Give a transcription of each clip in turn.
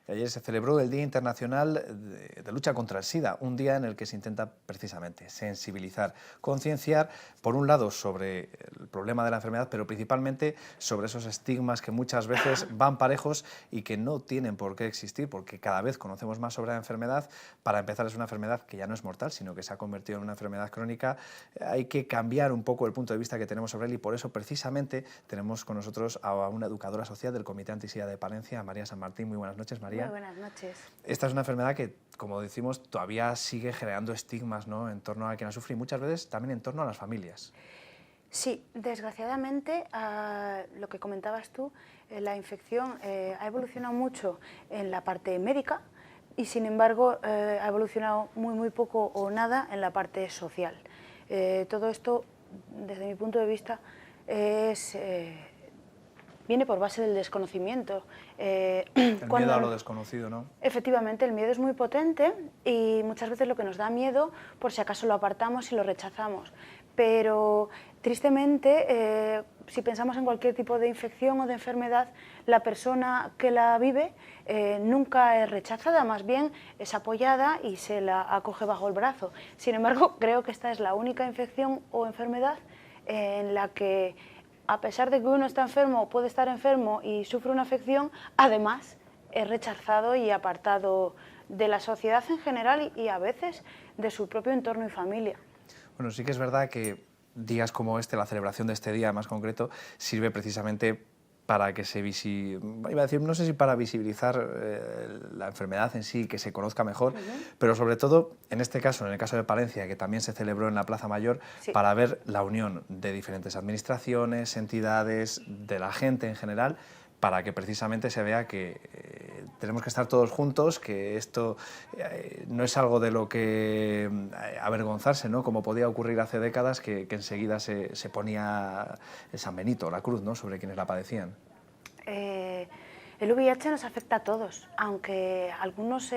Ayer se celebró el Día Internacional de Lucha contra el SIDA, un día en el que se intenta precisamente sensibilizar, concienciar, por un lado, sobre el problema de la enfermedad, pero principalmente sobre esos estigmas que muchas veces van parejos y que no tienen por qué existir, porque cada vez conocemos más sobre la enfermedad. Para empezar, es una enfermedad que ya no es mortal, sino que se ha convertido en una enfermedad crónica. Hay que cambiar un poco el punto de vista que tenemos sobre él y por eso, precisamente, tenemos con nosotros a una educadora social del Comité Antisida de Palencia, a María San Martín. Muy buenas noches, María. Muy buenas noches. Esta es una enfermedad que, como decimos, todavía sigue generando estigmas, ¿no?, en torno a quien la sufre y muchas veces también en torno a las familias. Sí, desgraciadamente, lo que comentabas tú, la infección ha evolucionado mucho en la parte médica y, sin embargo, ha evolucionado muy poco o nada en la parte social. Todo esto, desde mi punto de vista, viene por base del desconocimiento. El miedo a lo desconocido, ¿no? Efectivamente, el miedo es muy potente y muchas veces lo que nos da miedo, por si acaso lo apartamos y lo rechazamos. Pero, tristemente, si pensamos en cualquier tipo de infección o de enfermedad, la persona que la vive nunca es rechazada, más bien es apoyada y se la acoge bajo el brazo. Sin embargo, creo que esta es la única infección o enfermedad en la que, a pesar de que uno está enfermo o puede estar enfermo y sufre una afección, además es rechazado y apartado de la sociedad en general y a veces de su propio entorno y familia. Bueno, sí que es verdad que días como este, la celebración de este día más concreto, sirve precisamente para que iba a decir, no sé si para visibilizar la enfermedad en sí, que se conozca mejor, pero sobre todo, en este caso, en el caso de Palencia, que también se celebró en la Plaza Mayor, Sí. para ver la unión de diferentes administraciones, entidades, de la gente en general, para que precisamente se vea que tenemos que estar todos juntos, que esto no es algo de lo que avergonzarse, ¿no?, como podía ocurrir hace décadas, que enseguida se ponía el San Benito, la cruz, ¿no?, sobre quienes la padecían. El VIH nos afecta a todos, aunque algunos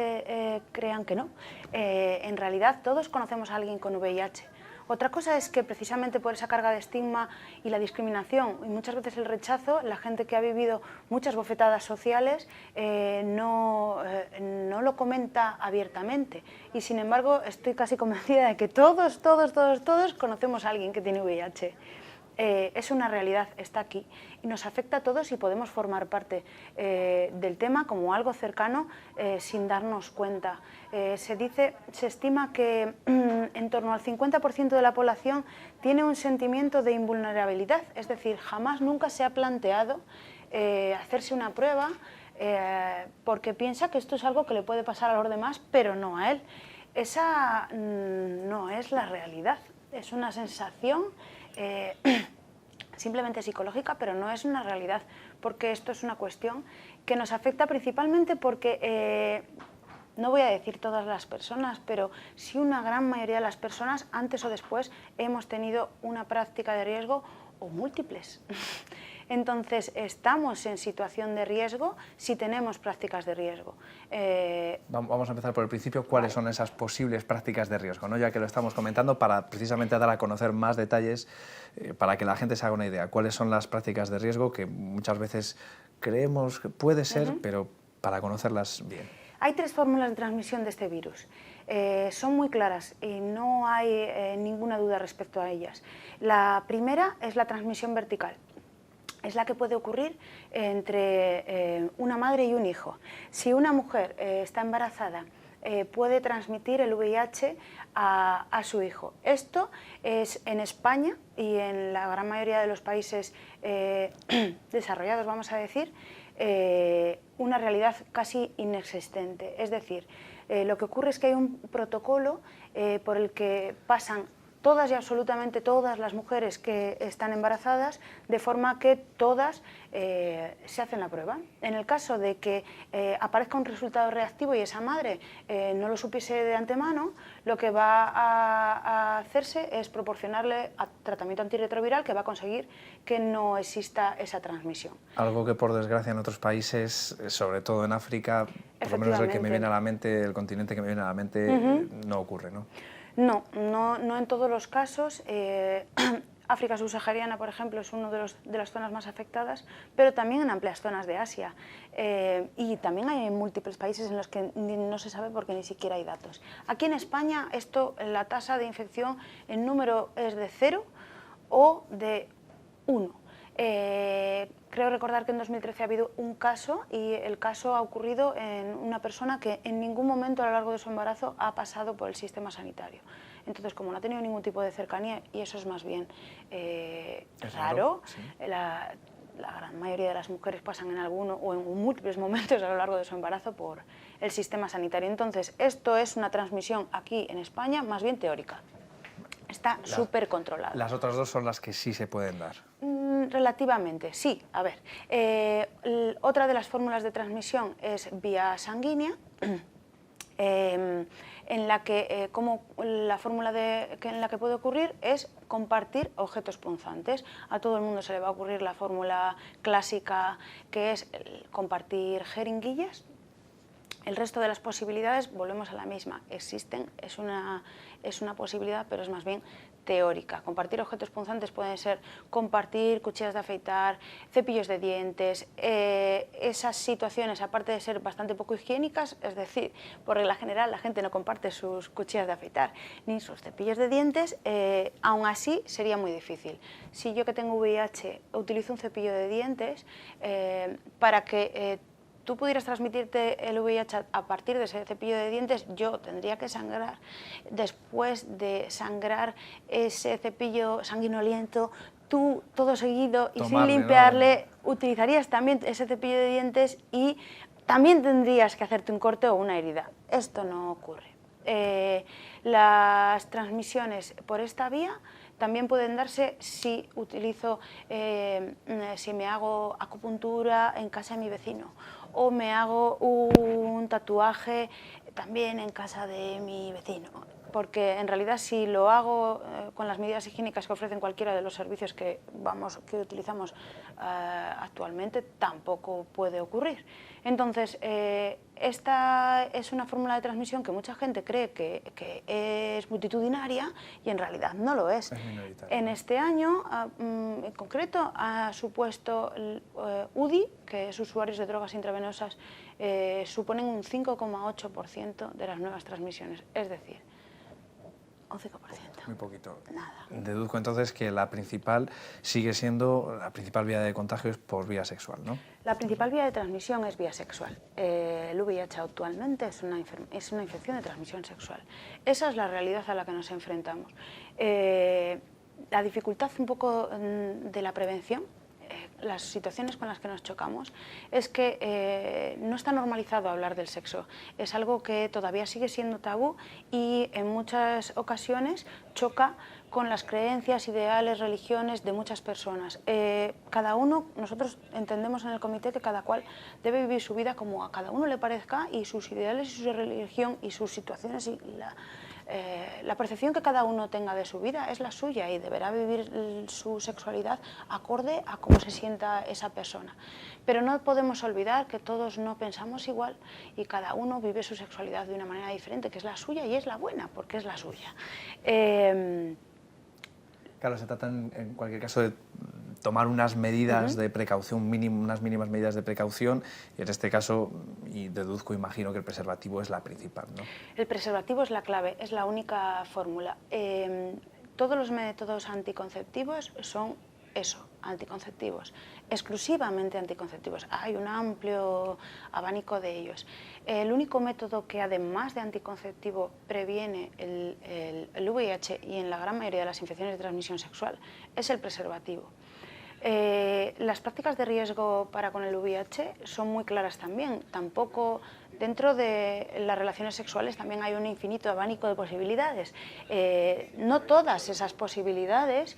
crean que no. En realidad todos conocemos a alguien con VIH. Otra cosa es que precisamente por esa carga de estigma y la discriminación y muchas veces el rechazo, la gente que ha vivido muchas bofetadas sociales no lo comenta abiertamente. Y sin embargo estoy casi convencida de que todos conocemos a alguien que tiene VIH. Es una realidad, está aquí y nos afecta a todos y podemos formar parte del tema como algo cercano sin darnos cuenta. Se estima que en torno al 50% de la población tiene un sentimiento de invulnerabilidad, es decir, jamás nunca se ha planteado hacerse una prueba porque piensa que esto es algo que le puede pasar a los demás, pero no a él. Esa no es la realidad, es una sensación simplemente psicológica, pero no es una realidad, porque esto es una cuestión que nos afecta principalmente porque, no voy a decir todas las personas, pero sí una gran mayoría de las personas, antes o después, hemos tenido una práctica de riesgo o múltiples. Entonces, estamos en situación de riesgo si tenemos prácticas de riesgo. Vamos a empezar por el principio. ¿Cuáles son esas posibles prácticas de riesgo, ¿no?, ya que lo estamos comentando, para precisamente dar a conocer más detalles, para que la gente se haga una idea? ¿Cuáles son las prácticas de riesgo que muchas veces creemos que puede ser, pero para conocerlas bien? Hay 3 fórmulas de transmisión de este virus. Son muy claras y no hay ninguna duda respecto a ellas. La primera es la transmisión vertical. Es la que puede ocurrir entre una madre y un hijo. Si una mujer está embarazada, puede transmitir el VIH a su hijo. Esto es en España y en la gran mayoría de los países desarrollados, vamos a decir, una realidad casi inexistente. Es decir, lo que ocurre es que hay un protocolo por el que pasan todas y absolutamente todas las mujeres que están embarazadas, de forma que todas se hacen la prueba. En el caso de que aparezca un resultado reactivo y esa madre no lo supiese de antemano, lo que va a hacerse es proporcionarle tratamiento antirretroviral que va a conseguir que no exista esa transmisión. Algo que, por desgracia, en otros países, sobre todo en África, por lo menos el que me viene a la mente, el continente que me viene a la mente, no ocurre, ¿no? No en todos los casos. África subsahariana, por ejemplo, es una de las zonas más afectadas, pero también en amplias zonas de Asia. Y también hay múltiples países en los que no se sabe porque ni siquiera hay datos. Aquí en España, la tasa de infección en número es de 0 o de 1. Creo recordar que en 2013 ha habido un caso y el caso ha ocurrido en una persona que en ningún momento a lo largo de su embarazo ha pasado por el sistema sanitario. Entonces, como no ha tenido ningún tipo de cercanía, y eso es más bien raro, sí. La gran mayoría de las mujeres pasan en alguno o en múltiples momentos a lo largo de su embarazo por el sistema sanitario. Entonces, esto es una transmisión aquí en España más bien teórica. Está súper controlado. Las otras dos son las que sí se pueden dar. Relativamente, sí. A ver, otra de las fórmulas de transmisión es vía sanguínea, en la que la fórmula en la que puede ocurrir es compartir objetos punzantes. A todo el mundo se le va a ocurrir la fórmula clásica, que es compartir jeringuillas. El resto de las posibilidades, volvemos a la misma, existen, es una posibilidad, pero es más bien teórica. Compartir objetos punzantes pueden ser compartir cuchillas de afeitar, cepillos de dientes. Esas situaciones, aparte de ser bastante poco higiénicas, es decir, por regla general la gente no comparte sus cuchillas de afeitar ni sus cepillos de dientes, aún así sería muy difícil. Si yo, que tengo VIH, utilizo un cepillo de dientes, para que tú pudieras transmitirte el VIH a partir de ese cepillo de dientes, yo tendría que sangrar. Después de sangrar ese cepillo sanguinoliento, tú, todo seguido y sin limpiarle, ¿no? Utilizarías también ese cepillo de dientes y también tendrías que hacerte un corte o una herida. Esto no ocurre. Las transmisiones por esta vía también pueden darse si si me hago acupuntura en casa de mi vecino, o me hago un tatuaje también en casa de mi vecino. Porque en realidad, si lo hago con las medidas higiénicas que ofrecen cualquiera de los servicios que utilizamos actualmente, tampoco puede ocurrir. Entonces, esta es una fórmula de transmisión que mucha gente cree que es multitudinaria y en realidad no lo es. En este año, en concreto, ha supuesto UDI, que es usuarios de drogas intravenosas, suponen un 5,8% de las nuevas transmisiones. Es decir, un 5%. Muy poquito. Nada. Deduzco entonces que la principal vía de contagio es por vía sexual, ¿no? La principal vía de transmisión es vía sexual. El VIH actualmente es una infección de transmisión sexual. Esa es la realidad a la que nos enfrentamos. La dificultad un poco de la prevención, las situaciones con las que nos chocamos, es que no está normalizado hablar del sexo. Es algo que todavía sigue siendo tabú y en muchas ocasiones choca con las creencias, ideales, religiones de muchas personas. Nosotros entendemos en el comité que cada cual debe vivir su vida como a cada uno le parezca, y sus ideales y su religión y sus situaciones y la percepción que cada uno tenga de su vida es la suya, y deberá vivir su sexualidad acorde a cómo se sienta esa persona. Pero no podemos olvidar que todos no pensamos igual y cada uno vive su sexualidad de una manera diferente, que es la suya y es la buena, porque es la suya. Claro, se trata en cualquier caso de tomar unas medidas de precaución, unas mínimas medidas de precaución, y en este caso, y deduzco, imagino que el preservativo es la principal, ¿no? El preservativo es la clave, es la única fórmula. Todos los métodos anticonceptivos son eso, anticonceptivos, exclusivamente anticonceptivos. Hay un amplio abanico de ellos. El único método que, además de anticonceptivo, previene el VIH y en la gran mayoría de las infecciones de transmisión sexual es el preservativo. Las prácticas de riesgo para con el VIH son muy claras también. Tampoco, dentro de las relaciones sexuales también hay un infinito abanico de posibilidades. No todas esas posibilidades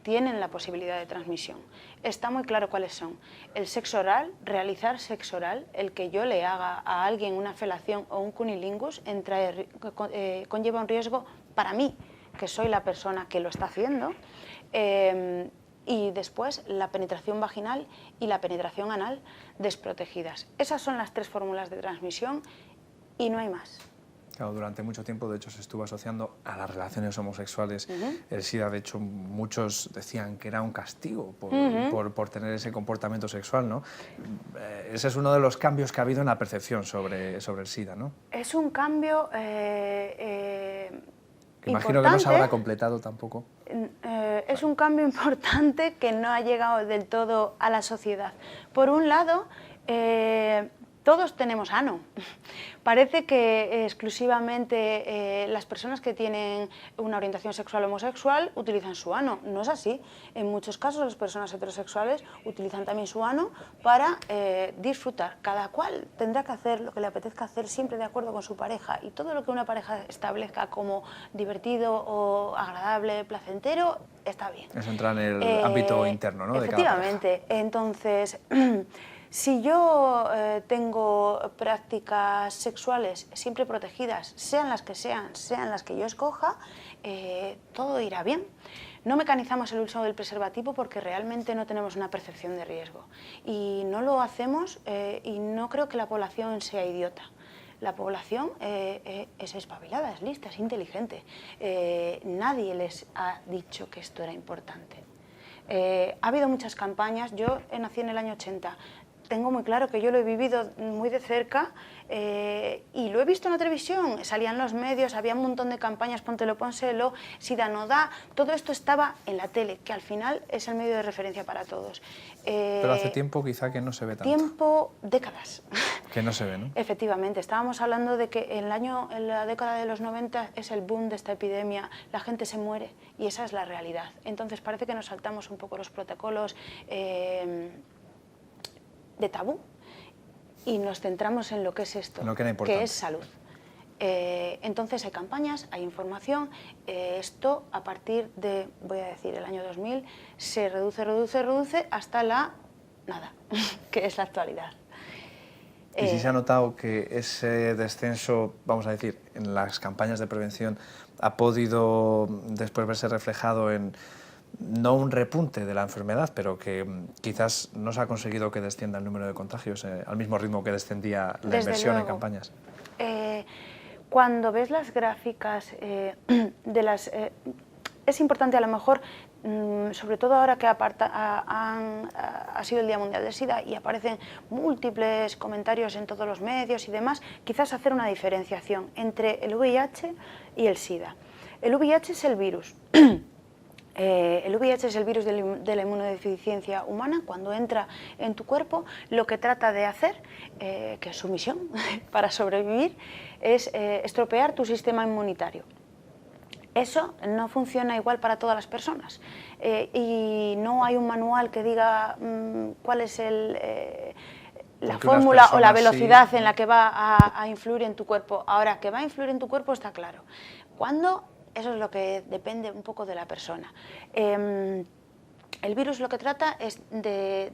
tienen la posibilidad de transmisión. Está muy claro cuáles son. El sexo oral, realizar sexo oral, el que yo le haga a alguien una felación o un cunilingus, conlleva un riesgo para mí, que soy la persona que lo está haciendo, y después la penetración vaginal y la penetración anal desprotegidas. Esas son las tres fórmulas de transmisión y no hay más. Claro, durante mucho tiempo, de hecho, se estuvo asociando a las relaciones homosexuales el SIDA. De hecho, muchos decían que era un castigo por tener ese comportamiento sexual, ¿no? Ese es uno de los cambios que ha habido en la percepción sobre el SIDA, ¿no? Es un cambio Imagino que no se habrá completado tampoco. Es un cambio importante que no ha llegado del todo a la sociedad. Por un lado, todos tenemos ano. Parece que exclusivamente las personas que tienen una orientación sexual o homosexual utilizan su ano. No es así. En muchos casos las personas heterosexuales utilizan también su ano para disfrutar. Cada cual tendrá que hacer lo que le apetezca hacer, siempre de acuerdo con su pareja. Y todo lo que una pareja establezca como divertido o agradable, placentero, está bien. Eso entra en el ámbito interno, ¿no? Efectivamente. De cada pareja. Entonces, si yo tengo prácticas sexuales siempre protegidas, sean las que sean las que yo escoja, todo irá bien. No mecanizamos el uso del preservativo porque realmente no tenemos una percepción de riesgo. Y no lo hacemos y no creo que la población sea idiota. La población es espabilada, es lista, es inteligente. Nadie les ha dicho que esto era importante. Ha habido muchas campañas. Yo nací en el año 80. Tengo muy claro que yo lo he vivido muy de cerca y lo he visto en la televisión, salían los medios, había un montón de campañas, póntelo, pónselo, SIDA no da, todo esto estaba en la tele, que al final es el medio de referencia para todos. Pero hace tiempo quizá que no se ve tanto. Tiempo, décadas. Que no se ve, ¿no? Efectivamente, estábamos hablando de que en la década de los 90 es el boom de esta epidemia, la gente se muere y esa es la realidad. Entonces parece que nos saltamos un poco los protocolos de tabú y nos centramos en lo que es esto, que es salud. Entonces hay campañas, hay información, esto a partir de, voy a decir, el año 2000 se reduce hasta la nada, que es la actualidad. Y sí se ha notado que ese descenso, vamos a decir, en las campañas de prevención ha podido después verse reflejado en no un repunte de la enfermedad, pero que quizás no se ha conseguido que descienda el número de contagios al mismo ritmo que descendía la inversión en campañas. Cuando ves las gráficas de las... es importante a lo mejor, sobre todo ahora que ha sido el Día Mundial del SIDA y aparecen múltiples comentarios en todos los medios y demás, quizás hacer una diferenciación entre el VIH y el SIDA. El VIH es el virus. El VIH es el virus de la inmunodeficiencia humana. Cuando entra en tu cuerpo, lo que trata de hacer, que es su misión para sobrevivir, es estropear tu sistema inmunitario. Eso no funciona igual para todas las personas y no hay un manual que diga cuál es la fórmula o la velocidad en la que va a influir en tu cuerpo. Ahora, que va a influir en tu cuerpo está claro. ¿Cuándo? Eso es lo que depende un poco de la persona. El virus lo que trata es de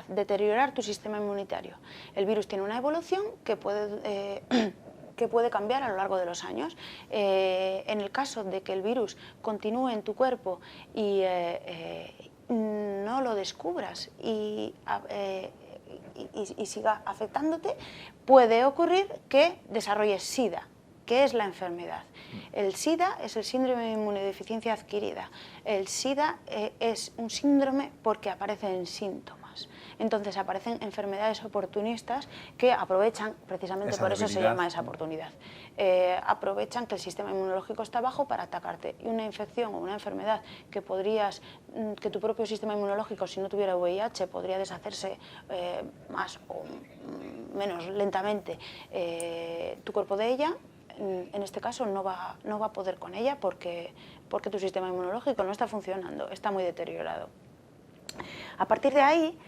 deteriorar tu sistema inmunitario. El virus tiene una evolución que puede cambiar a lo largo de los años. En el caso de que el virus continúe en tu cuerpo y no lo descubras y siga afectándote, puede ocurrir que desarrolles SIDA. ¿Qué es la enfermedad? El SIDA es el síndrome de inmunodeficiencia adquirida. El SIDA es un síndrome porque aparecen síntomas. Entonces aparecen enfermedades oportunistas que aprovechan, precisamente por eso se llama esa oportunidad, aprovechan que el sistema inmunológico está bajo para atacarte. Y una infección o una enfermedad que tu propio sistema inmunológico, si no tuviera VIH, podría deshacerse más o menos lentamente tu cuerpo de ella, en este caso no va a poder con ella porque tu sistema inmunológico no está funcionando, está muy deteriorado. A partir de ahí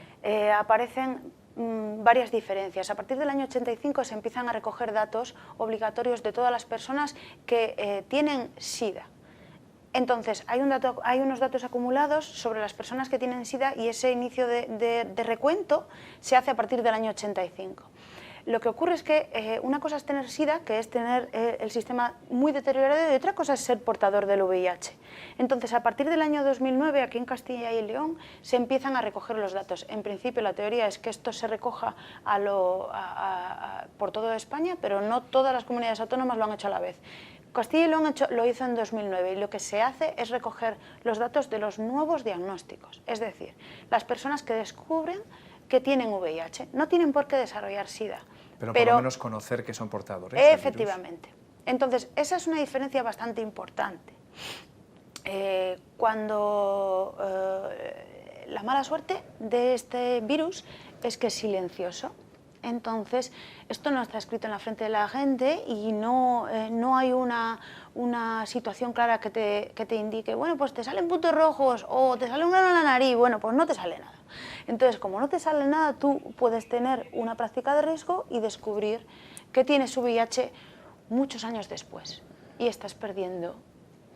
aparecen varias diferencias. A partir del año 85 se empiezan a recoger datos obligatorios de todas las personas que tienen SIDA. Entonces, hay unos datos acumulados sobre las personas que tienen SIDA y ese inicio de recuento se hace a partir del año 85. Lo que ocurre es que una cosa es tener SIDA, que es tener el sistema muy deteriorado, y otra cosa es ser portador del VIH. Entonces, a partir del año 2009, aquí en Castilla y León, se empiezan a recoger los datos. En principio, la teoría es que esto se recoja por toda España, pero no todas las comunidades autónomas lo han hecho a la vez. Castilla y León lo hizo en 2009 y lo que se hace es recoger los datos de los nuevos diagnósticos, es decir, las personas que descubren que tienen VIH. No tienen por qué desarrollar SIDA. Pero por lo menos conocer que son portadores. Efectivamente. Entonces, esa es una diferencia bastante importante. La mala suerte de este virus es que es silencioso. Entonces, esto no está escrito en la frente de la gente y no hay una situación clara que te indique, bueno, pues te salen puntos rojos o te sale un grano en la nariz, bueno, pues no te sale nada. Entonces, como no te sale nada, tú puedes tener una práctica de riesgo y descubrir que tienes VIH muchos años después y estás perdiendo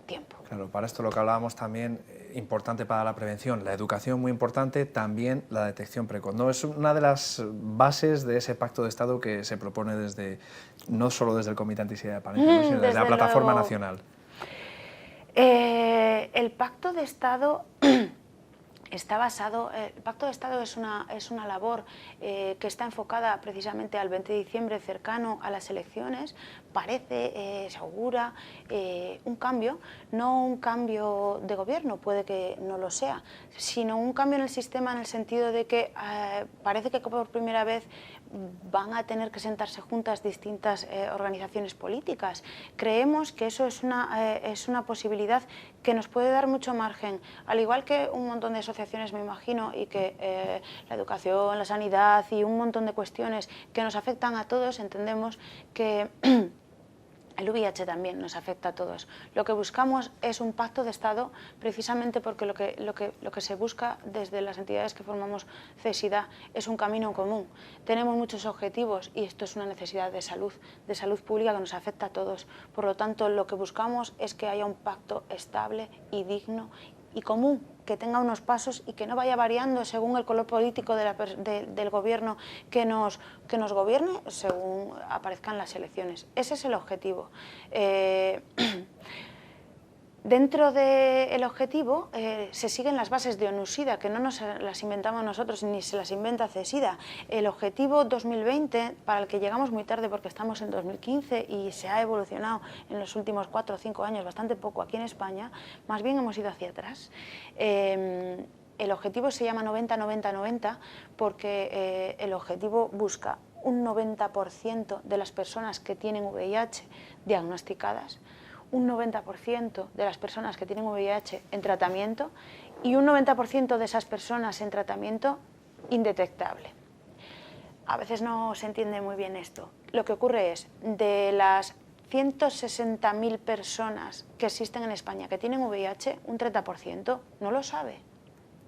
tiempo. Claro, para esto lo que hablábamos también, importante para la prevención, la educación muy importante, también la detección precoz, ¿no? Es una de las bases de ese pacto de Estado que se propone no solo desde el Comité Antisida de Palencia, sino desde la Plataforma Nacional. El pacto de Estado está basado, el Pacto de Estado es una labor que está enfocada precisamente al 20 de diciembre, cercano a las elecciones. Parece, se augura un cambio, no un cambio de gobierno, puede que no lo sea, sino un cambio en el sistema en el sentido de que parece que por primera vez van a tener que sentarse juntas distintas organizaciones políticas. Creemos que eso es una posibilidad que nos puede dar mucho margen, al igual que un montón de asociaciones, me imagino, y que la educación, la sanidad y un montón de cuestiones que nos afectan a todos, entendemos que el VIH también nos afecta a todos. Lo que buscamos es un pacto de Estado precisamente porque lo que se busca desde las entidades que formamos CESIDA es un camino común. Tenemos muchos objetivos y esto es una necesidad de salud pública que nos afecta a todos. Por lo tanto, lo que buscamos es que haya un pacto estable y digno y común, que tenga unos pasos y que no vaya variando según el color político del gobierno que nos gobierne según aparezcan las elecciones. Ese es el objetivo. Dentro del objetivo se siguen las bases de ONU-SIDA, que no nos las inventamos nosotros ni se las inventa CESIDA. El objetivo 2020, para el que llegamos muy tarde porque estamos en 2015 y se ha evolucionado en los últimos 4 o 5 años bastante poco aquí en España, más bien hemos ido hacia atrás. El objetivo se llama 90-90-90 porque el objetivo busca un 90% de las personas que tienen VIH diagnosticadas, un 90% de las personas que tienen VIH en tratamiento y un 90% de esas personas en tratamiento indetectable. A veces no se entiende muy bien esto. Lo que ocurre es, de las 160.000 personas que existen en España que tienen VIH, un 30% no lo sabe.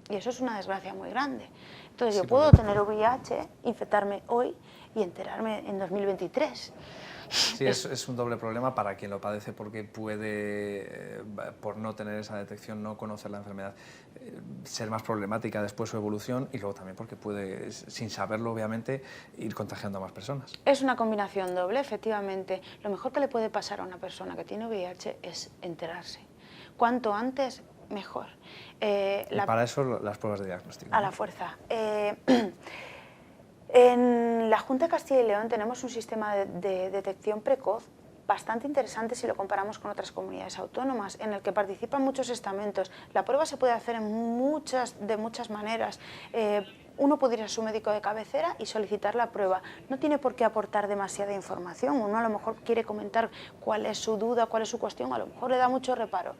Y eso es una desgracia muy grande. Entonces yo puedo tener VIH, infectarme hoy y enterarme en 2023. Sí, es un doble problema para quien lo padece porque puede, por no tener esa detección, no conocer la enfermedad, ser más problemática después su evolución y luego también porque puede, sin saberlo obviamente, ir contagiando a más personas. Es una combinación doble, efectivamente. Lo mejor que le puede pasar a una persona que tiene VIH es enterarse. Cuanto antes, mejor. Y para eso las pruebas de diagnóstico. A la fuerza. En la Junta de Castilla y León tenemos un sistema de detección precoz bastante interesante si lo comparamos con otras comunidades autónomas, en el que participan muchos estamentos. La prueba se puede hacer de muchas maneras. Uno puede ir a su médico de cabecera y solicitar la prueba. No tiene por qué aportar demasiada información. Uno a lo mejor quiere comentar cuál es su duda, cuál es su cuestión, a lo mejor le da mucho reparo.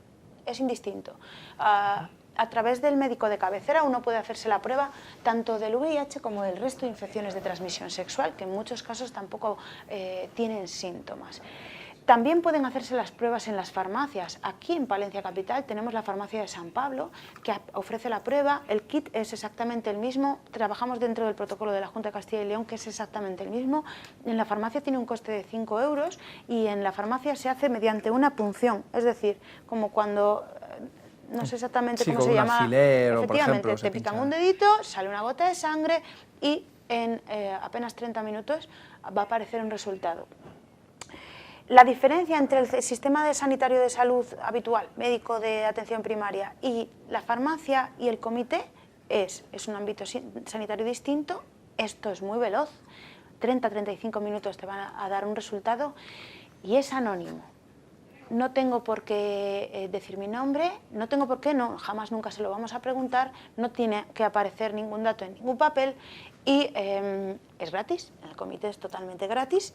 Es indistinto. A través del médico de cabecera uno puede hacerse la prueba tanto del VIH como del resto de infecciones de transmisión sexual, que en muchos casos tampoco tienen síntomas. También pueden hacerse las pruebas en las farmacias. Aquí en Palencia Capital tenemos la farmacia de San Pablo, que ofrece la prueba. El kit es exactamente el mismo. Trabajamos dentro del protocolo de la Junta de Castilla y León, que es exactamente el mismo. En la farmacia tiene un coste de 5 euros y en la farmacia se hace mediante una punción. Es decir, como cuando... no sé exactamente cómo se llama. Alfiler, efectivamente, por ejemplo, te pican un dedito, sale una gota de sangre y en apenas 30 minutos va a aparecer un resultado. La diferencia entre el sistema sanitario de salud habitual, médico de atención primaria, y la farmacia y el comité es un ámbito sanitario distinto. Esto es muy veloz, 30-35 minutos te van a dar un resultado y es anónimo. No tengo por qué decir mi nombre, no tengo por qué, no, jamás nunca se lo vamos a preguntar, no tiene que aparecer ningún dato en ningún papel y es gratis, el comité es totalmente gratis.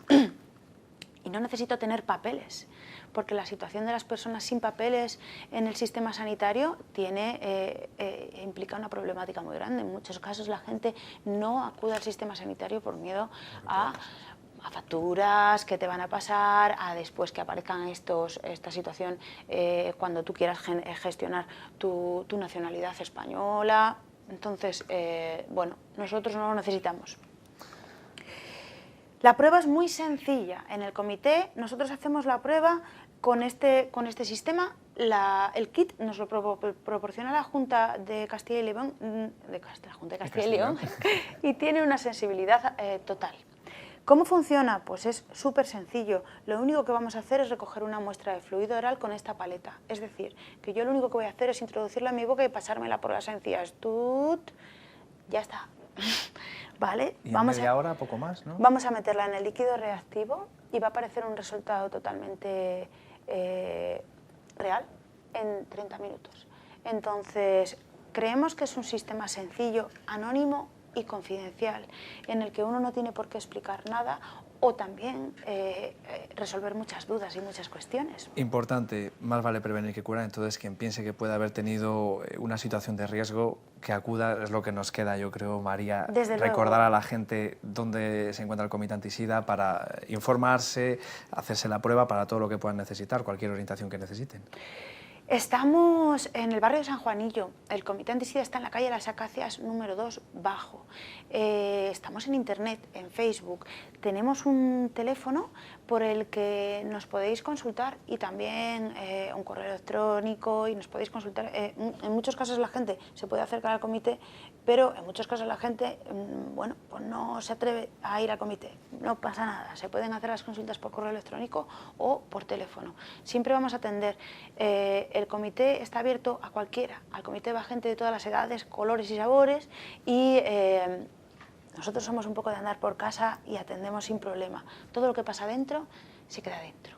Y no necesito tener papeles, porque la situación de las personas sin papeles en el sistema sanitario implica una problemática muy grande. En muchos casos la gente no acude al sistema sanitario por miedo a facturas que te van a pasar, a después que aparezcan esta situación cuando tú quieras gestionar tu nacionalidad española. Entonces, bueno, nosotros no lo necesitamos. La prueba es muy sencilla. En el comité nosotros hacemos la prueba con este sistema. El kit nos lo proporciona la Junta de Castilla y León, y tiene una sensibilidad total. ¿Cómo funciona? Pues es súper sencillo. Lo único que vamos a hacer es recoger una muestra de fluido oral con esta paleta. Es decir, que yo lo único que voy a hacer es introducirla en mi boca y pasármela por las encías. Ya está. ¿Vale? Y en media hora, poco más, ¿no? Vamos a meterla en el líquido reactivo y va a aparecer un resultado totalmente real en 30 minutos. Entonces, creemos que es un sistema sencillo, anónimo y confidencial, en el que uno no tiene por qué explicar nada o también resolver muchas dudas y muchas cuestiones. Importante, más vale prevenir que curar. Entonces, quien piense que puede haber tenido una situación de riesgo, que acuda, es lo que nos queda, yo creo, María. Desde recordar luego. a la gente dónde se encuentra el Comité Antisida para informarse, hacerse la prueba para todo lo que puedan necesitar, cualquier orientación que necesiten. Estamos en el barrio de San Juanillo. El Comité Antisida está en la calle Las Acacias número 2 bajo. Estamos en internet, en Facebook. Tenemos un teléfono por el que nos podéis consultar y también un correo electrónico y nos podéis consultar. En muchos casos la gente se puede acercar al comité, pero en muchos casos la gente bueno, pues no se atreve a ir al comité. No pasa nada, se pueden hacer las consultas por correo electrónico o por teléfono. Siempre vamos a atender. El comité está abierto a cualquiera. Al comité va gente de todas las edades, colores y sabores y nosotros somos un poco de andar por casa y atendemos sin problema. Todo lo que pasa dentro se queda dentro.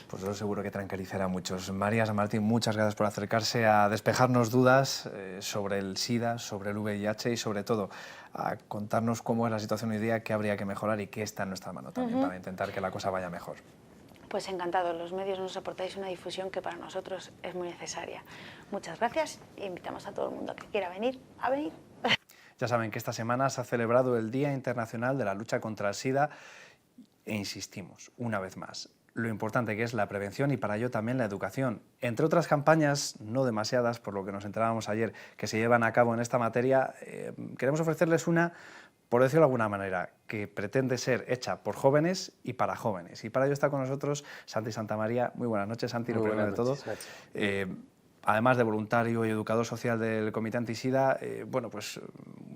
Pues yo seguro que tranquilizará a muchos. María San Martín, muchas gracias por acercarse a despejarnos dudas sobre el SIDA, sobre el VIH y sobre todo a contarnos cómo es la situación hoy día, qué habría que mejorar y qué está en nuestra mano también para intentar que la cosa vaya mejor. Pues encantado, los medios nos aportáis una difusión que para nosotros es muy necesaria. Muchas gracias e invitamos a todo el mundo que quiera venir a venir. Ya saben que esta semana se ha celebrado el Día Internacional de la Lucha contra el SIDA e insistimos, una vez más, lo importante que es la prevención y para ello también la educación. Entre otras campañas, no demasiadas, por lo que nos enterábamos ayer, que se llevan a cabo en esta materia, queremos ofrecerles una, por decirlo de alguna manera, que pretende ser hecha por jóvenes y para jóvenes. Y para ello está con nosotros Santi Santamaría. Muy buenas noches, Santi, lo primero de todo. Además de voluntario y educador social del Comité Antisida, bueno, pues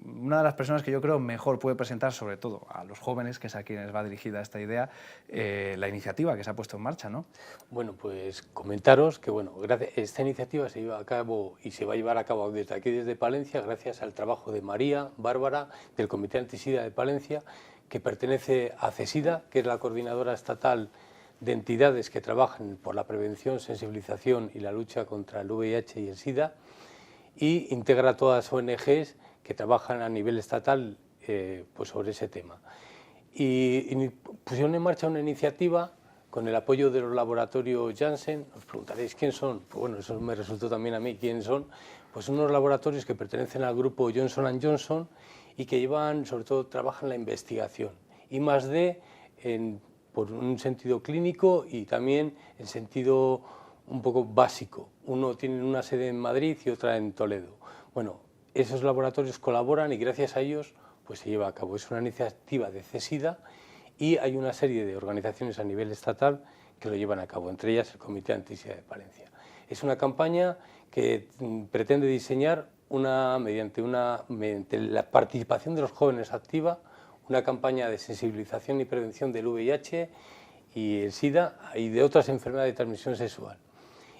una de las personas que yo creo mejor puede presentar, sobre todo a los jóvenes, que es a quienes va dirigida esta idea, la iniciativa que se ha puesto en marcha, ¿no? Bueno, pues comentaros que bueno, esta iniciativa se lleva a cabo y se va a llevar a cabo desde aquí, desde Palencia, gracias al trabajo de María Bárbara, del Comité Antisida de Palencia, que pertenece a CESIDA, que es la coordinadora estatal de entidades que trabajan por la prevención, sensibilización y la lucha contra el VIH y el SIDA, y integra todas las ONGs que trabajan a nivel estatal pues sobre ese tema. Y pusieron en marcha una iniciativa con el apoyo de los laboratorios Janssen. Os preguntaréis quién son. Pues bueno, eso me resultó también a mí quién son. Pues unos laboratorios que pertenecen al grupo Johnson & Johnson y que llevan, sobre todo, trabajan la investigación. I+D por un sentido clínico y también en sentido un poco básico. Uno tiene una sede en Madrid y otra en Toledo. Bueno, esos laboratorios colaboran y gracias a ellos pues se lleva a cabo. Es una iniciativa de CESIDA y hay una serie de organizaciones a nivel estatal que lo llevan a cabo, entre ellas el Comité Antisida de Palencia. Es una campaña que pretende diseñar mediante la participación de los jóvenes activa, una campaña de sensibilización y prevención del VIH y el SIDA y de otras enfermedades de transmisión sexual,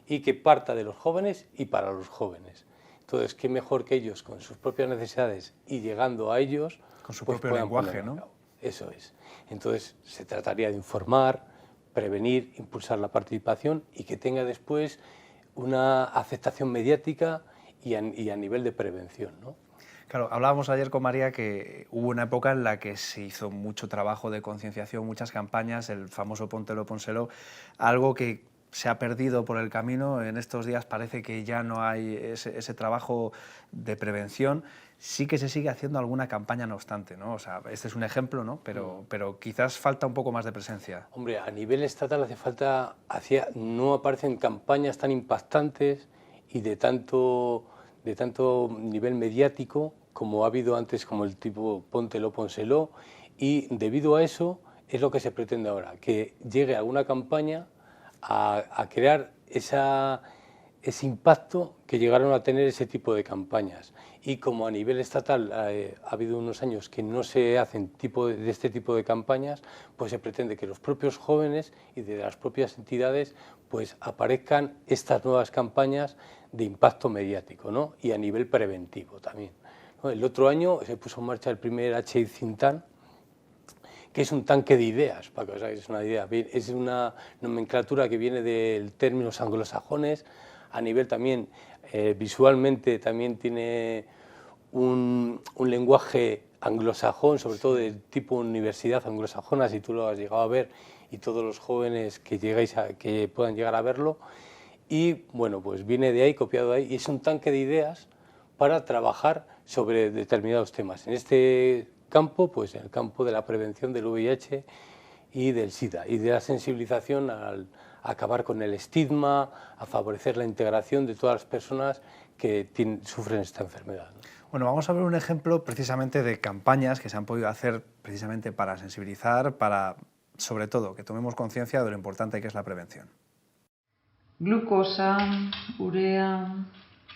y que parta de los jóvenes y para los jóvenes. Entonces, qué mejor que ellos, con sus propias necesidades y llegando a ellos, con su pues propio lenguaje, ponerlo a ¿no? cabo. Eso es. Entonces, se trataría de informar, prevenir, impulsar la participación y que tenga después una aceptación mediática y a nivel de prevención, ¿no? Claro, hablábamos ayer con María que hubo una época en la que se hizo mucho trabajo de concienciación, muchas campañas, el famoso Póntelo, Pónselo, algo que se ha perdido por el camino. En estos días parece que ya no hay ese trabajo de prevención. Sí que se sigue haciendo alguna campaña, no obstante, ¿no? O sea, este es un ejemplo, ¿no? Pero quizás falta un poco más de presencia. Hombre, a nivel estatal hace falta, no aparecen campañas tan impactantes y de tanto nivel mediático como ha habido antes, como el tipo Póntelo, Pónselo, y debido a eso es lo que se pretende ahora, que llegue alguna campaña a crear ese impacto que llegaron a tener ese tipo de campañas. Y como a nivel estatal ha habido unos años que no se hacen de este tipo de campañas, pues se pretende que los propios jóvenes y de las propias entidades pues aparezcan estas nuevas campañas de impacto mediático, ¿no? Y a nivel preventivo también, ¿no? El otro año se puso en marcha el primer HI Think Tank, que es un tanque de ideas, para que os hagáis una idea. Es una nomenclatura que viene de términos anglosajones, a nivel también, visualmente también tiene un lenguaje anglosajón, sobre todo de tipo universidad anglosajona, si tú lo has llegado a ver, y todos los jóvenes que puedan llegar a verlo. Y bueno, pues viene de ahí, copiado de ahí, y es un tanque de ideas para trabajar sobre determinados temas. En este campo, pues en el campo de la prevención del VIH y del SIDA, y de la sensibilización al acabar con el estigma, a favorecer la integración de todas las personas que sufren esta enfermedad, ¿no? Bueno, vamos a ver un ejemplo precisamente de campañas que se han podido hacer precisamente para sensibilizar, para, sobre todo, que tomemos conciencia de lo importante que es la prevención. Glucosa, urea,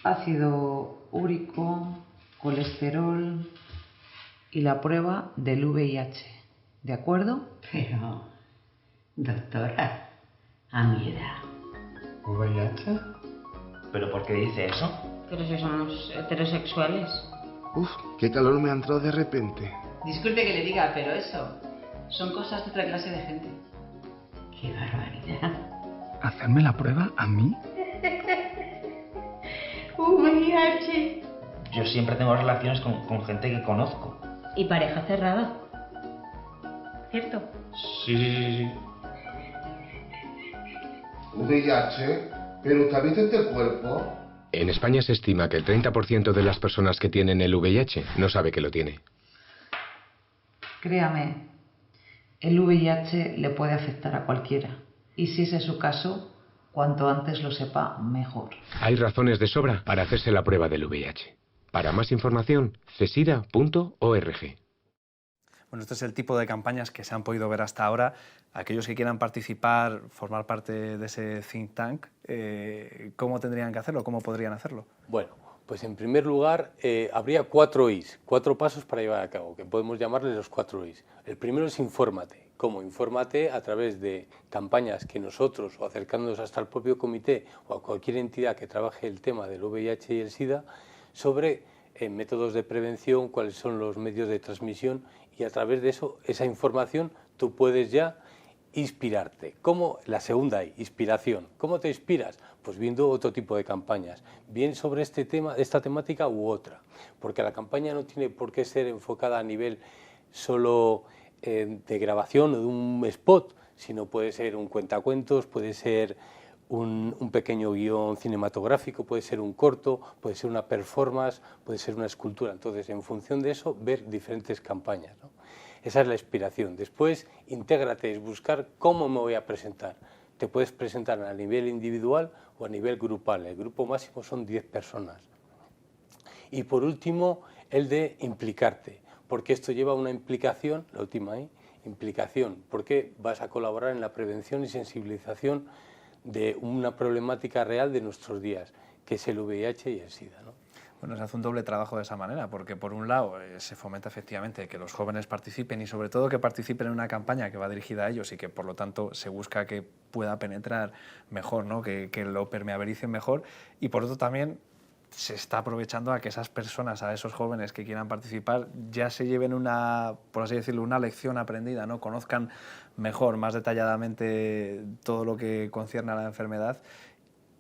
ácido úrico, colesterol y la prueba del VIH. ¿De acuerdo? Pero, doctora, a mi edad. ¿VIH? ¿Pero por qué dice eso? Pero si somos heterosexuales. Uf, qué calor me ha entrado de repente. Disculpe que le diga, pero eso son cosas de otra clase de gente. ¡Qué barbaridad! ¿Hacerme la prueba a mí? VIH. Yo siempre tengo relaciones con gente que conozco. Y pareja cerrada. ¿Cierto? Sí. ¿VIH? ¿Pero usted ha visto este cuerpo? En España se estima que el 30% de las personas que tienen el VIH no sabe que lo tiene. Créame, el VIH le puede afectar a cualquiera. Y si ese es su caso, cuanto antes lo sepa, mejor. Hay razones de sobra para hacerse la prueba del VIH. Para más información, cesida.org. Bueno, este es el tipo de campañas que se han podido ver hasta ahora. Aquellos que quieran participar, formar parte de ese think tank, ¿cómo tendrían que hacerlo? ¿Cómo podrían hacerlo? Bueno, pues en primer lugar habría 4 Is, 4 pasos para llevar a cabo, que podemos llamarles los 4 Is. El primero es infórmate. ¿Cómo? Infórmate a través de campañas que nosotros, o acercándonos hasta el propio comité o a cualquier entidad que trabaje el tema del VIH y el SIDA, sobre métodos de prevención, cuáles son los medios de transmisión, y a través de eso, esa información, tú puedes ya inspirarte. ¿Cómo? La segunda I, inspiración. ¿Cómo te inspiras? Pues viendo otro tipo de campañas, bien sobre este tema, esta temática u otra, porque la campaña no tiene por qué ser enfocada a nivel solo de grabación o de un spot, sino puede ser un cuentacuentos, puede ser un pequeño guión cinematográfico, puede ser un corto, puede ser una performance, puede ser una escultura. Entonces, en función de eso, ver diferentes campañas, ¿no? Esa es la inspiración. Después, intégrate, es buscar cómo me voy a presentar. Te puedes presentar a nivel individual o a nivel grupal. El grupo máximo son 10 personas. Y por último, el de implicarte, porque esto lleva a una implicación, la última ahí, implicación, porque vas a colaborar en la prevención y sensibilización de una problemática real de nuestros días, que es el VIH y el SIDA, ¿no? Bueno, se hace un doble trabajo de esa manera, porque por un lado se fomenta efectivamente que los jóvenes participen y sobre todo que participen en una campaña que va dirigida a ellos y que por lo tanto se busca que pueda penetrar mejor, ¿no? que lo permeabilicen mejor, y por otro también se está aprovechando a que esas personas, a esos jóvenes que quieran participar, ya se lleven una, por así decirlo, una lección aprendida, ¿no? Conozcan mejor, más detalladamente todo lo que concierne a la enfermedad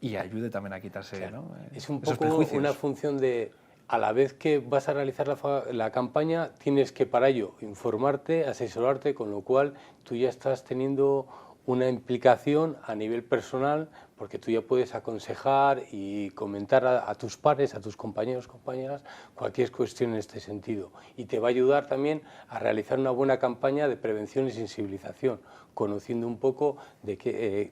y ayude también a quitarse, claro, ¿no? Es un esos poco prejuicios. una función de, a la vez que vas a realizar la campaña, tienes que para ello informarte, asesorarte, con lo cual tú ya estás teniendo una implicación a nivel personal, porque tú ya puedes aconsejar y comentar a tus pares, a tus compañeros, compañeras, cualquier cuestión en este sentido. Y te va a ayudar también a realizar una buena campaña de prevención y sensibilización, conociendo un poco de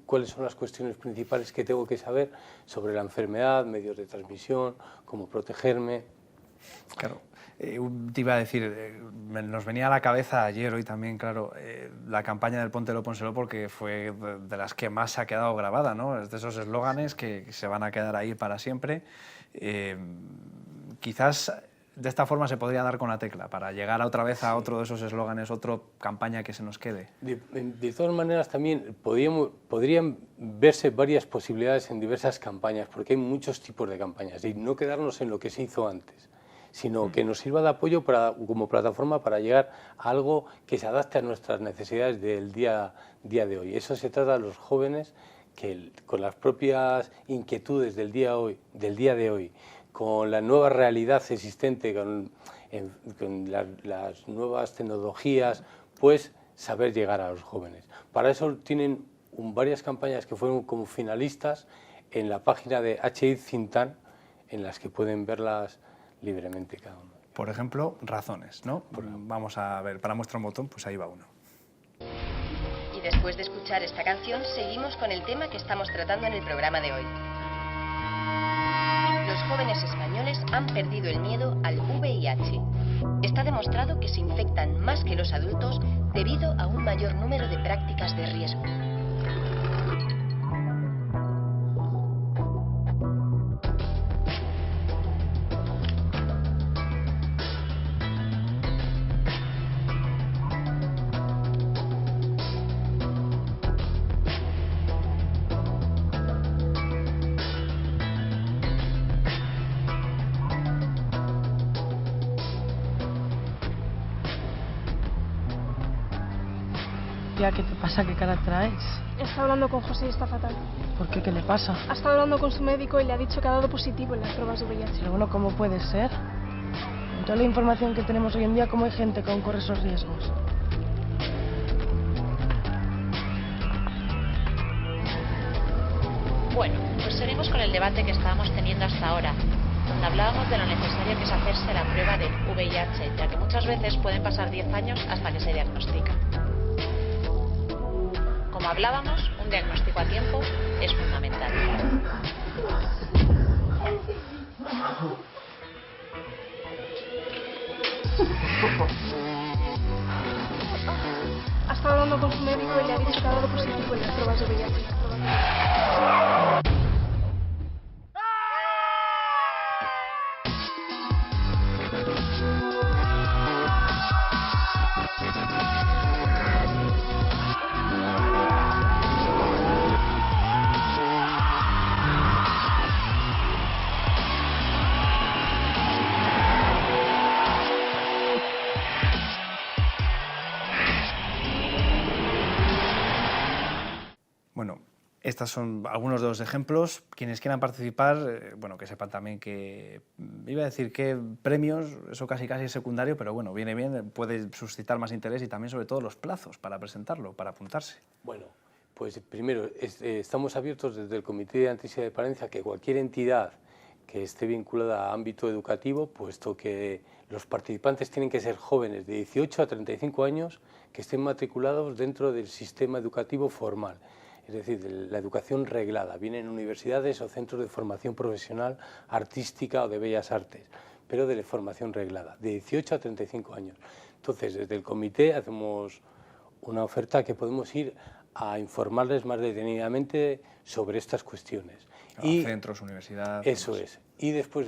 cuáles son las cuestiones principales que tengo que saber sobre la enfermedad, medios de transmisión, cómo protegerme. Claro. Te iba a decir, nos venía a la cabeza ayer, hoy también, claro, la campaña del Póntelo, Pónselo, porque fue de las que más se ha quedado grabada, ¿no? Es de esos eslóganes que se van a quedar ahí para siempre. Quizás de esta forma se podría dar con la tecla, para llegar otra vez a otro de esos eslóganes, otra campaña que se nos quede. De todas maneras, también podrían verse varias posibilidades en diversas campañas, porque hay muchos tipos de campañas, y no quedarnos en lo que se hizo antes, sino que nos sirva de apoyo como plataforma para llegar a algo que se adapte a nuestras necesidades del día de hoy. Eso se trata a los jóvenes, que con las propias inquietudes del día de hoy, con la nueva realidad existente, con las nuevas tecnologías, pues saber llegar a los jóvenes. Para eso tienen varias campañas que fueron como finalistas en la página de HI Cintan, en las que pueden verlas libremente cada uno. Por ejemplo, razones, ¿no? Vamos a ver, para muestra un botón, pues ahí va uno. Y después de escuchar esta canción, seguimos con el tema que estamos tratando en el programa de hoy. Los jóvenes españoles han perdido el miedo al VIH. Está demostrado que se infectan más que los adultos debido a un mayor número de prácticas de riesgo. ¿Qué te pasa? ¿Qué cara traes? Está hablando con José y está fatal. ¿Por qué? ¿Qué le pasa? Ha estado hablando con su médico y le ha dicho que ha dado positivo en las pruebas de VIH. Pero bueno, ¿cómo puede ser? Con toda la información que tenemos hoy en día, ¿cómo hay gente que aún corre esos riesgos? Bueno, pues seguimos con el debate que estábamos teniendo hasta ahora, donde hablábamos de lo necesario que es hacerse la prueba del VIH, ya que muchas veces pueden pasar 10 años hasta que se diagnostica. Como hablábamos, un diagnóstico a tiempo es fundamental. Ha estado hablando con su médico y le ha dicho que ha dado positivo en las pruebas de VIH. Bueno, estos son algunos de los ejemplos. Quienes quieran participar, bueno, que sepan también que, iba a decir que premios, eso casi es secundario, pero bueno, viene bien, puede suscitar más interés y también sobre todo los plazos para presentarlo, para apuntarse. Bueno, pues primero, estamos abiertos desde el Comité de Antisida de Palencia que cualquier entidad que esté vinculada a ámbito educativo, puesto que los participantes tienen que ser jóvenes de 18 a 35 años que estén matriculados dentro del sistema educativo formal. Es decir, de la educación reglada, bien en universidades o centros de formación profesional, artística o de bellas artes, pero de formación reglada, de 18 a 35 años. Entonces, desde el comité hacemos una oferta que podemos ir a informarles más detenidamente sobre estas cuestiones. Y centros, universidades. Eso es. y después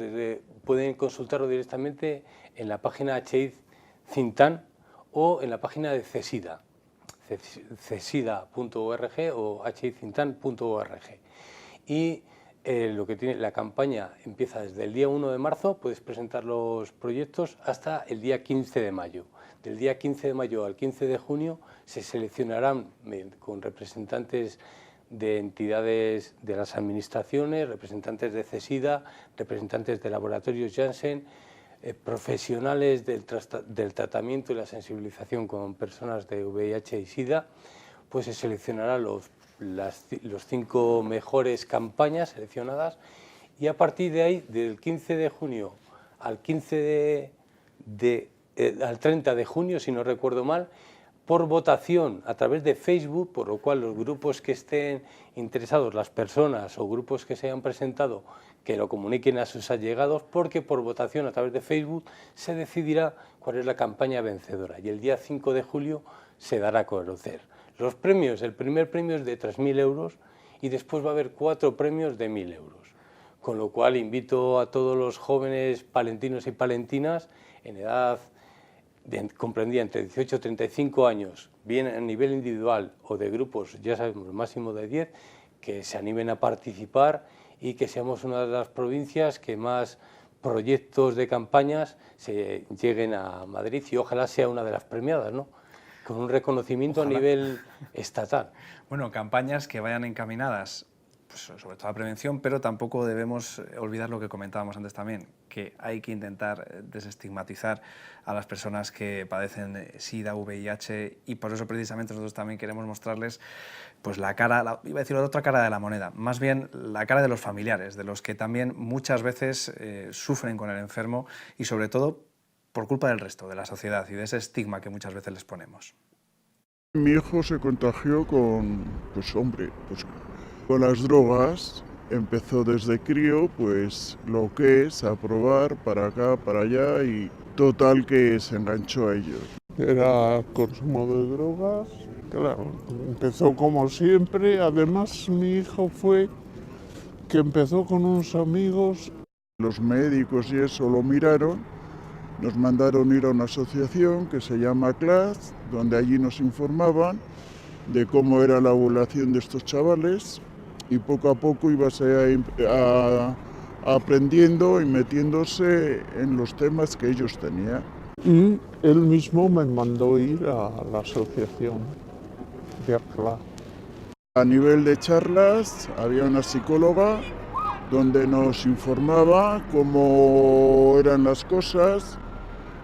pueden consultarlo directamente en la página HI Cintan o en la página de CESIDA, cesida.org o hicintan.org. Y lo que tiene la campaña empieza desde el día 1 de marzo, puedes presentar los proyectos hasta el día 15 de mayo. Del día 15 de mayo al 15 de junio se seleccionarán con representantes de entidades de las administraciones, representantes de CESIDA, representantes de laboratorios Janssen, profesionales del tratamiento y la sensibilización con personas de VIH y SIDA, pues se seleccionarán los 5 mejores campañas seleccionadas, y a partir de ahí, del 15 de junio al 30 de junio, si no recuerdo mal, por votación a través de Facebook, por lo cual los grupos que estén interesados, las personas o grupos que se hayan presentado, que lo comuniquen a sus allegados, porque por votación a través de Facebook se decidirá cuál es la campaña vencedora, y el día 5 de julio se dará a conocer. Los premios, el primer premio es de 3.000 euros y después va a haber 4 premios de 1.000 euros, con lo cual invito a todos los jóvenes palentinos y palentinas en edad comprendía entre 18 y 35 años, bien a nivel individual o de grupos, ya sabemos, máximo de 10, que se animen a participar y que seamos una de las provincias que más proyectos de campañas se lleguen a Madrid, y ojalá sea una de las premiadas, ¿no?, con un reconocimiento a nivel estatal. Bueno, campañas que vayan encaminadas pues, sobre todo a prevención, pero tampoco debemos olvidar lo que comentábamos antes también, que hay que intentar desestigmatizar a las personas que padecen SIDA, VIH, y por eso precisamente nosotros también queremos mostrarles pues la cara, iba a decir la otra cara de la moneda, más bien la cara de los familiares, de los que también muchas veces sufren con el enfermo, y sobre todo por culpa del resto, de la sociedad y de ese estigma que muchas veces les ponemos. Mi hijo se contagió con las drogas. Empezó desde crío, pues lo que es a probar para acá, para allá, y total que se enganchó a ello. Era consumo de drogas, claro, empezó como siempre. Además, mi hijo fue que empezó con unos amigos. Los médicos y eso lo miraron, nos mandaron ir a una asociación que se llama CLAS, donde allí nos informaban de cómo era la evaluación de estos chavales, y poco a poco ibase aprendiendo y metiéndose en los temas que ellos tenían. Y él mismo me mandó ir a la asociación de CLAS. A nivel de charlas había una psicóloga donde nos informaba cómo eran las cosas,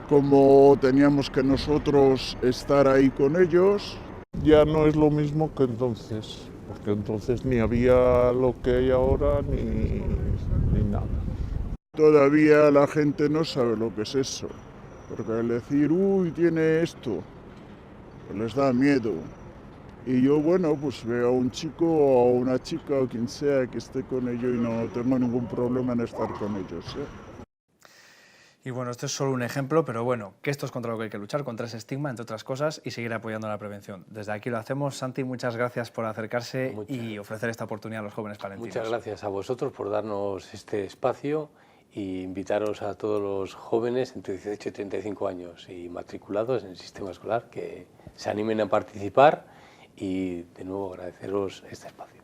cómo teníamos que nosotros estar ahí con ellos. Ya no es lo mismo que entonces, porque entonces ni había lo que hay ahora ni nada. Todavía la gente no sabe lo que es eso, porque al decir, uy, tiene esto, pues les da miedo. Y yo, bueno, pues veo a un chico o a una chica o quien sea que esté con ellos y no tengo ningún problema en estar con ellos, ¿eh? Y bueno, esto es solo un ejemplo, pero bueno, que esto es contra lo que hay que luchar, contra ese estigma, entre otras cosas, y seguir apoyando la prevención. Desde aquí lo hacemos. Santi, muchas gracias por acercarse y ofrecer esta oportunidad a los jóvenes palentinos. Muchas gracias a vosotros por darnos este espacio y invitaros a todos los jóvenes entre 18 y 35 años y matriculados en el sistema escolar que se animen a participar, y de nuevo agradeceros este espacio.